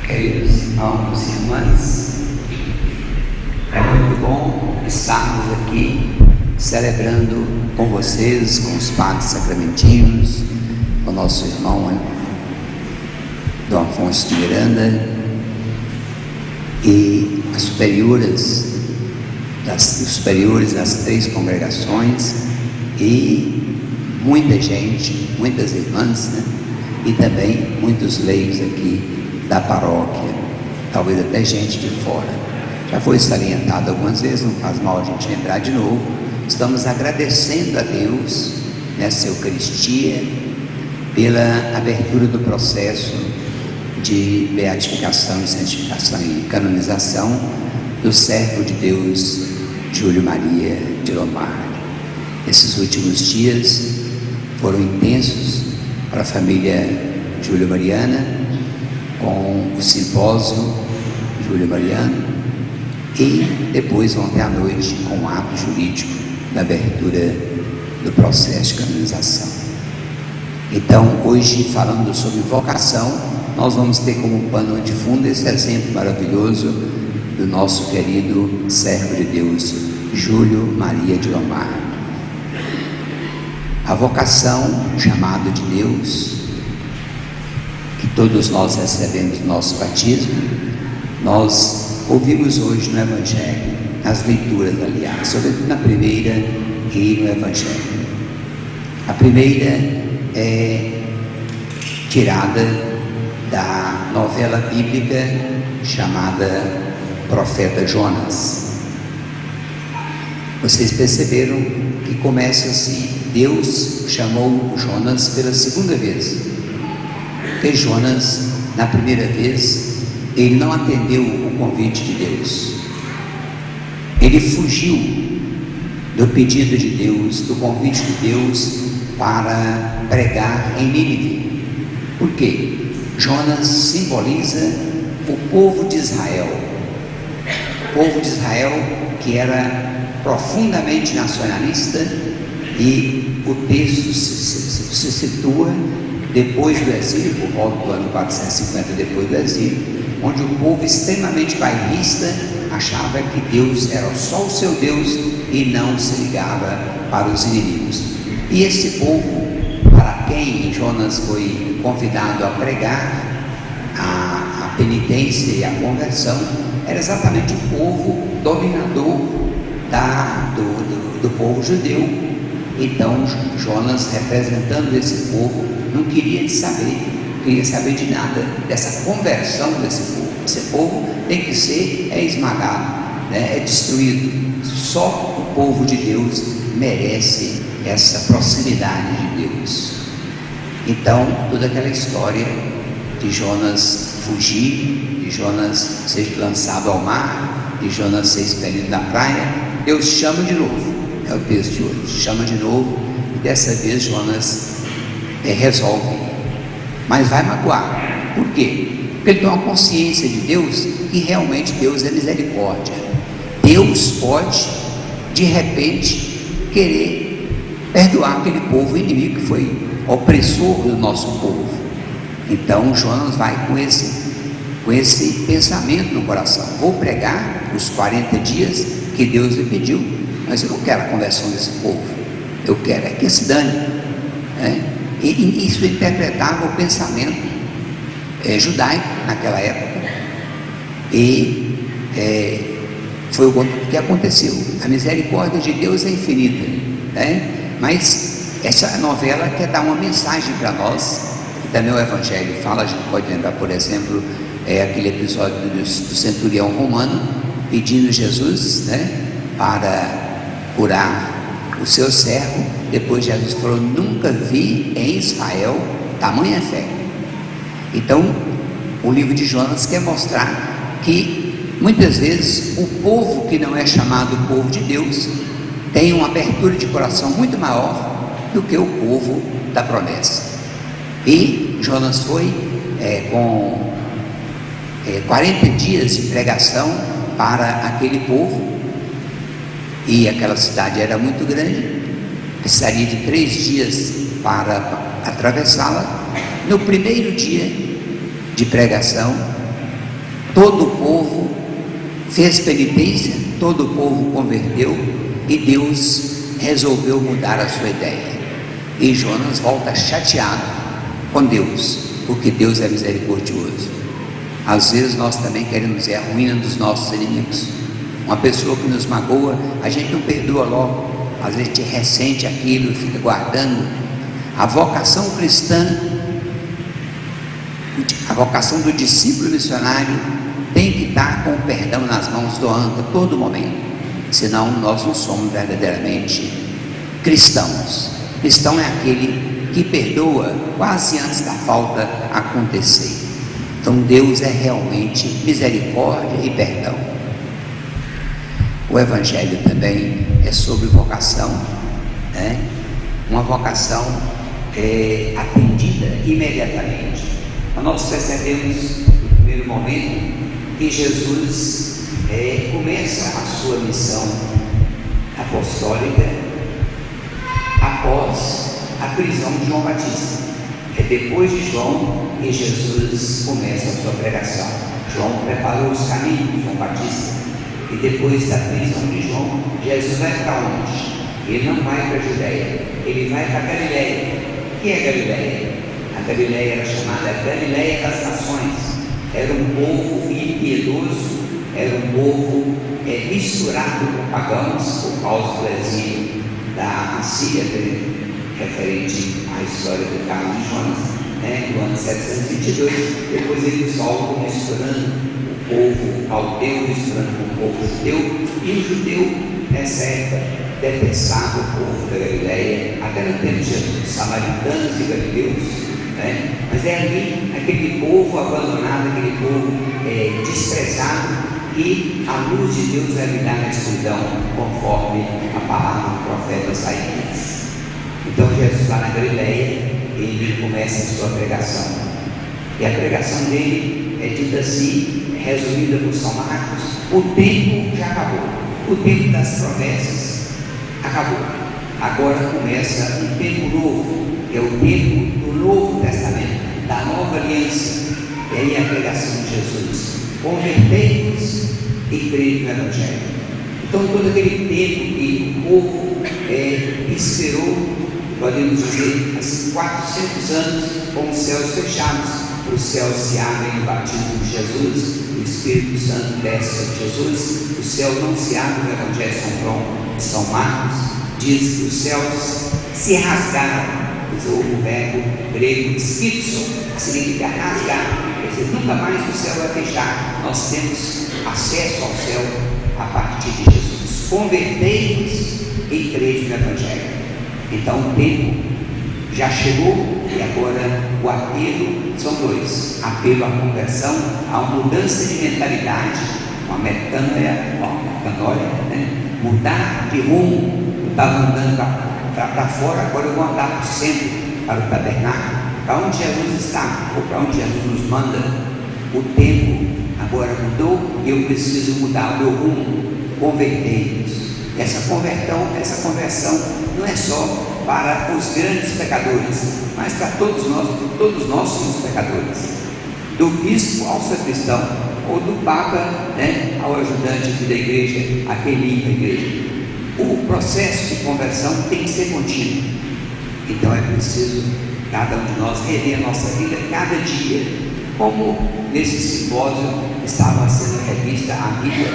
Queridos irmãos e irmãs, é muito bom estarmos aqui celebrando com vocês, com os padres sacramentinos, com o nosso irmão Dom Afonso de Miranda e os superiores das 3 congregações e muita gente, muitas irmãs, né? E também muitos leigos aqui da paróquia, talvez até gente de fora. Já foi salientado algumas vezes, não faz mal a gente lembrar de novo. Estamos agradecendo a Deus nessa Eucaristia pela abertura do processo de beatificação e santificação e canonização do servo de Deus Júlio Maria de Lomar. Esses últimos dias foram intensos para a família Júlio Mariana, com o simpósio Júlio Mariano, e depois ontem à noite com o ato jurídico da abertura do processo de canonização. Então, hoje, falando sobre vocação, nós vamos ter como pano de fundo esse exemplo maravilhoso do nosso querido servo de Deus Júlio Maria de Lomar. A vocação, o chamado de Deus, que todos nós recebemos no nosso batismo, nós ouvimos hoje no Evangelho, nas leituras, aliás, sobretudo na primeira e no Evangelho. A primeira é tirada da novela bíblica chamada Profeta Jonas. Vocês perceberam que começa assim: Deus chamou Jonas pela segunda vez. Porque Jonas, na primeira vez, ele não atendeu o convite de Deus. Ele fugiu do pedido de Deus, do convite de Deus para pregar em Nínive. Por quê? Jonas simboliza o povo de Israel. O povo de Israel que era profundamente nacionalista, e o texto se situa depois do exílio, por volta do ano 450 depois do exílio, onde o povo extremamente bairrista achava que Deus era só o seu Deus e não se ligava para os inimigos. E esse povo, para quem Jonas foi convidado a pregar a penitência e a conversão, era exatamente o povo dominador do povo judeu. Então Jonas, representando esse povo, não queria saber de nada dessa conversão desse povo. Esse povo tem que ser esmagado, né? É destruído. Só o povo de Deus merece essa proximidade de Deus. Então, toda aquela história de Jonas fugir, de Jonas ser lançado ao mar, de Jonas ser expelido da praia, Deus chama de novo. É o texto de hoje, chama de novo, e dessa vez Jonas resolve, mas vai magoar. Por quê? Porque ele tem uma consciência de Deus, que realmente Deus é misericórdia. Deus pode, de repente, querer perdoar aquele povo inimigo que foi opressor do nosso povo. Então Jonas vai com esse pensamento no coração: vou pregar os 40 dias que Deus lhe pediu, mas eu não quero a conversão desse povo, eu quero que se dane, né? E isso interpretava o pensamento judaico naquela época, e foi o que aconteceu. A misericórdia de Deus é infinita, né? Mas essa novela quer dar uma mensagem para nós, que também o Evangelho fala. A gente pode lembrar, por exemplo, aquele episódio do centurião romano pedindo Jesus, né, para curar o seu servo. Depois Jesus falou: nunca vi em Israel tamanha fé. Então o livro de Jonas quer mostrar que muitas vezes o povo que não é chamado povo de Deus tem uma abertura de coração muito maior do que o povo da promessa. E Jonas foi com 40 dias de pregação para aquele povo, e aquela cidade era muito grande, precisaria de 3 dias para atravessá-la. No primeiro dia de pregação, Todo o povo fez penitência, todo o povo converteu e Deus resolveu mudar a sua ideia. E Jonas volta chateado com Deus, porque Deus é misericordioso. Às vezes nós também queremos ver a ruína dos nossos inimigos. Uma pessoa que nos magoa, a gente não perdoa logo, às vezes a gente ressente aquilo e fica guardando. A vocação cristã, a vocação do discípulo missionário tem que estar com o perdão nas mãos do ângulo a todo momento, senão nós não somos verdadeiramente cristãos. Cristão é aquele que perdoa quase antes da falta acontecer. Então Deus é realmente misericórdia e perdão. O Evangelho também é sobre vocação, né? Uma vocação atendida imediatamente. Nós percebemos no primeiro momento que Jesus começa a sua missão apostólica após a prisão de João Batista. É depois de João que Jesus começa a sua pregação. João preparou os caminhos de João Batista. E depois da prisão de João, Jesus vai para onde? Ele não vai para a Judéia, ele vai para a Galileia. O que é Galileia? A Galileia era chamada Galileia das Nações. Era um povo impiedoso, era um povo misturado com pagãos por causa do exílio da Assíria, referente à história do caso de Jonas, no ano 722. Depois eles voltam misturando o povo caldeu, misturando com o povo judeu, e o judeu nessa época detestava o povo da Galileia, até no tempo de Jesus, samaritanos e galileus, mas é ali aquele povo abandonado, aquele povo desprezado, e a luz de Deus vai brilhar na escuridão, conforme a palavra do profeta Isaías. Então Jesus lá na Galileia, ele começa a sua pregação, e a pregação dele é dita assim, resumida por São Marcos: o tempo já acabou, o tempo das promessas acabou, agora começa um tempo novo, que é o tempo do Novo Testamento, da nova aliança. E aí a pregação de Jesus: convertei-vos e crede no Evangelho. Então todo aquele tempo que o povo esperou, podemos dizer, assim, 400 anos com os céus fechados, os céus se abrem no batismo de Jesus, o Espírito Santo desce sobre Jesus, o céu não se abre no Evangelho de São João e São Marcos, diz que os céus se rasgaram. O verbo grego schizo significa rasgar, quer dizer, nunca mais o céu vai fechar, nós temos acesso ao céu a partir de Jesus. Convertei-vos e crede no Evangelho. Então o tempo já chegou, e agora o apelo são dois: apelo à conversão, à mudança de mentalidade, uma metanoia, mudar de rumo. Eu estava andando para fora, agora eu vou andar para o centro, para o tabernáculo, para onde Jesus está, ou para onde Jesus nos manda. O tempo agora mudou e eu preciso mudar o meu rumo. Convertei-vos. Essa conversão não é só para os grandes pecadores, mas para todos nós somos pecadores, do bispo ao sacristão, ou do papa ao ajudante aqui da igreja, a quem limpa a igreja. O processo de conversão tem que ser contínuo. Então é preciso cada um de nós rever a nossa vida cada dia, como nesse simpósio estava sendo revista a vida,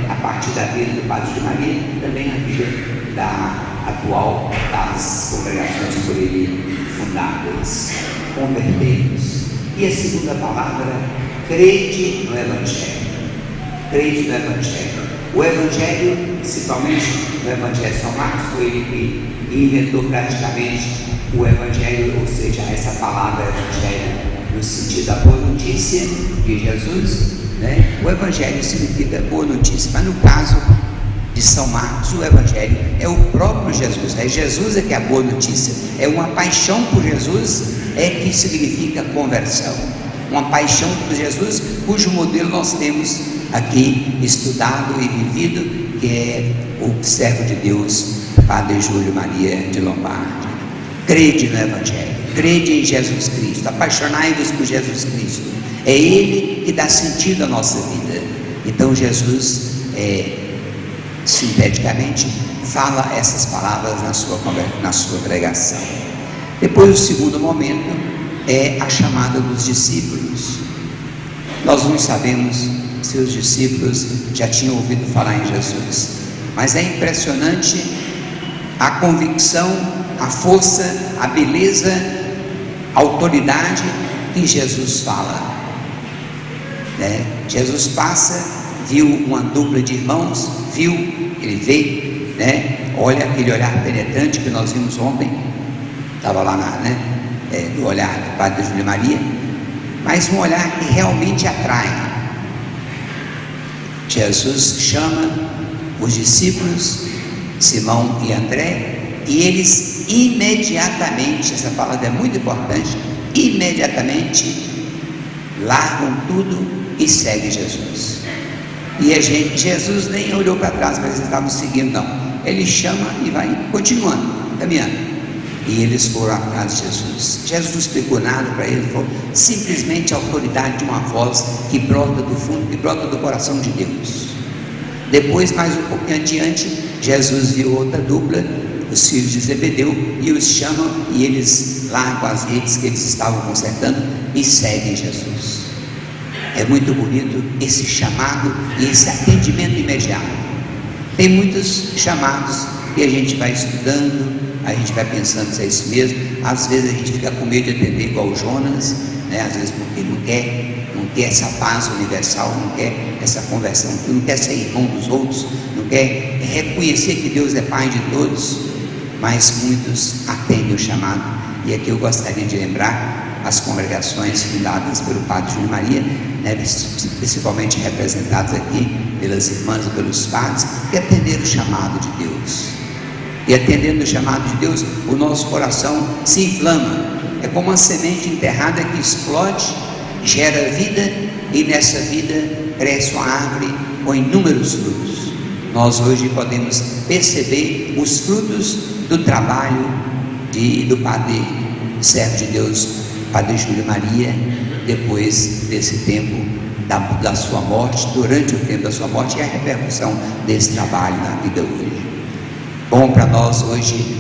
a partir da vida do Padre de Maria, também a vida atual das congregações por ele fundadas. Convertei-vos. E a segunda palavra: crede no Evangelho. Crede no Evangelho. O Evangelho, principalmente no Evangelho de São Marcos, foi ele que inventou praticamente o Evangelho, ou seja, essa palavra Evangelho, no sentido da boa notícia de Jesus, O Evangelho significa boa notícia, mas no caso de São Marcos, o Evangelho é o próprio Jesus, Jesus é que é a boa notícia, é uma paixão por Jesus, que significa conversão, uma paixão por Jesus, cujo modelo nós temos aqui estudado e vivido, que é o servo de Deus, Padre Júlio Maria de Lombardi. Crede no Evangelho. crede em Jesus Cristo, apaixonai-vos por Jesus Cristo. É Ele que dá sentido à nossa vida. Então Jesus, sinteticamente, fala essas palavras na sua pregação. Depois, o segundo momento é a chamada dos discípulos. Nós não sabemos se os discípulos já tinham ouvido falar em Jesus, mas é impressionante a convicção, a força, a beleza, a autoridade que Jesus fala. Jesus passa, viu uma dupla de irmãos, ele vê, olha aquele olhar penetrante que nós vimos ontem, estava lá do olhar do padre Júlio Maria, mas um olhar que realmente atrai. Jesus chama os discípulos, Simão e André, e eles imediatamente, essa palavra é muito importante, imediatamente largam tudo e seguem Jesus. E Jesus nem olhou para trás, mas eles estavam seguindo, não. Ele chama e vai continuando, caminhando. E eles foram atrás de Jesus. Jesus não explicou nada para eles, falou simplesmente a autoridade de uma voz que brota do fundo, que brota do coração de Deus. Depois, mais um pouquinho adiante, Jesus viu outra dupla, os filhos de Zebedeu, e os chama, e eles largam as redes que eles estavam consertando e seguem Jesus. É muito bonito esse chamado e esse atendimento imediato. Tem muitos chamados que a gente vai estudando, a gente vai pensando se é isso mesmo. Às vezes a gente fica com medo de atender igual o Jonas, às vezes porque não quer essa paz universal, não quer essa conversão, não quer ser irmão dos outros, não quer reconhecer que Deus é Pai de todos, mas muitos atendem o chamado. E aqui eu gostaria de lembrar as congregações fundadas pelo padre Júlio Maria, principalmente representadas aqui pelas irmãs e pelos padres, que atenderam o chamado de Deus. E atendendo o chamado de Deus, o nosso coração se inflama. É como uma semente enterrada que explode, gera vida, e nessa vida cresce uma árvore com inúmeros frutos. Nós hoje podemos perceber os frutos do trabalho do padre servo de Deus, padre Júlio Maria, depois desse tempo da sua morte, durante o tempo da sua morte, e a repercussão desse trabalho na vida hoje. Bom para nós hoje,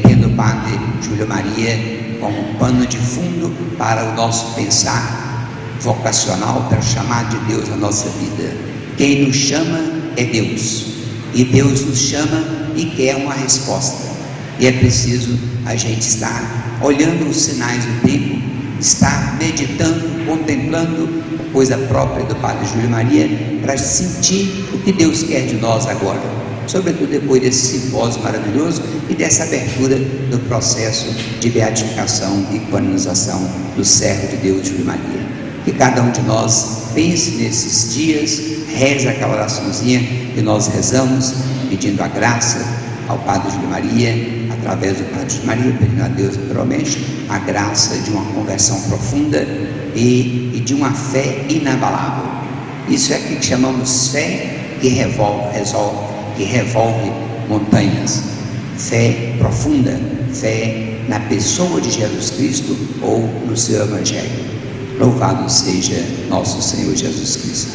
tendo o padre Júlio Maria como pano de fundo para o nosso pensar vocacional, para o chamado de Deus na nossa vida. Quem nos chama é Deus, e Deus nos chama e quer uma resposta, e é preciso a gente estar olhando os sinais do tempo, estar meditando, contemplando a coisa própria do padre Júlio Maria, para sentir o que Deus quer de nós agora, sobretudo depois desse simpósio maravilhoso e dessa abertura do processo de beatificação e canonização do servo de Deus Júlio Maria. Que cada um de nós pense nesses dias, reze aquela oraçãozinha que nós rezamos, pedindo a graça ao padre Júlio Maria, através do padre Júlio Maria, pedindo a Deus naturalmente a graça de uma conversão profunda e de uma fé inabalável. Isso é que chamamos fé que revolve montanhas, fé profunda, fé na pessoa de Jesus Cristo ou no seu Evangelho. Louvado seja nosso Senhor Jesus Cristo.